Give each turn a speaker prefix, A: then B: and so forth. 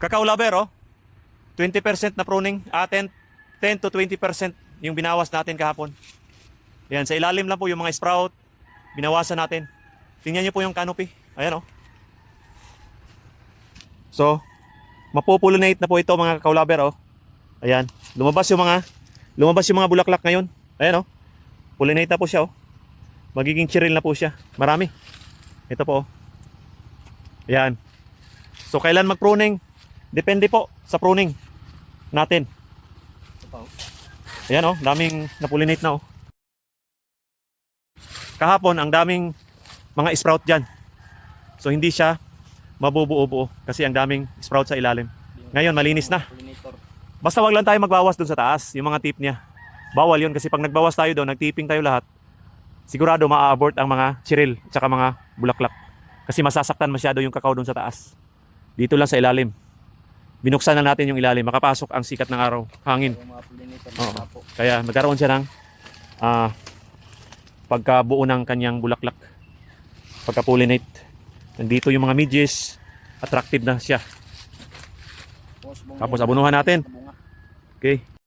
A: Cacao lover, oh. 20% na pruning. 10 to 20% yung binawas natin kahapon. Yan, sa ilalim lang po yung mga sprout. Binawasan natin. Tingnan nyo po yung canopy. Ayan, oh. So, mapopullinate na po ito mga cacao lover, oh. Ayan, lumabas yung mga bulaklak ngayon. Ayan, oh. Pollinate na po siya, oh. Magiging chiral na po siya. Marami. Ito po, oh. Ayan. So, kailan mag-pruning? Depende po sa pruning natin. Ayan, oh, daming na-pollinate na, oh. Kahapon, ang daming mga sprout dyan. So, hindi siya mabubuo-buo kasi ang daming sprout sa ilalim. Ngayon, malinis na. Basta wag lang tayo magbawas dun sa taas, yung mga tip niya. Bawal yun kasi pag nagbawas tayo doon, nagtipping tayo lahat, sigurado maa-abort ang mga chiril at saka mga bulaklak. Kasi masasaktan masyado yung cacao doon sa taas. Dito lang sa ilalim. Binuksan na natin yung ilalim, makapasok ang sikat ng araw, hangin. Oo. Kaya magkaroon siya ng pagkabuo ng kanyang bulaklak. Pagka-pollinate. Nandito yung mga midges, attractive na siya. Tapos abunuhan natin. Okay.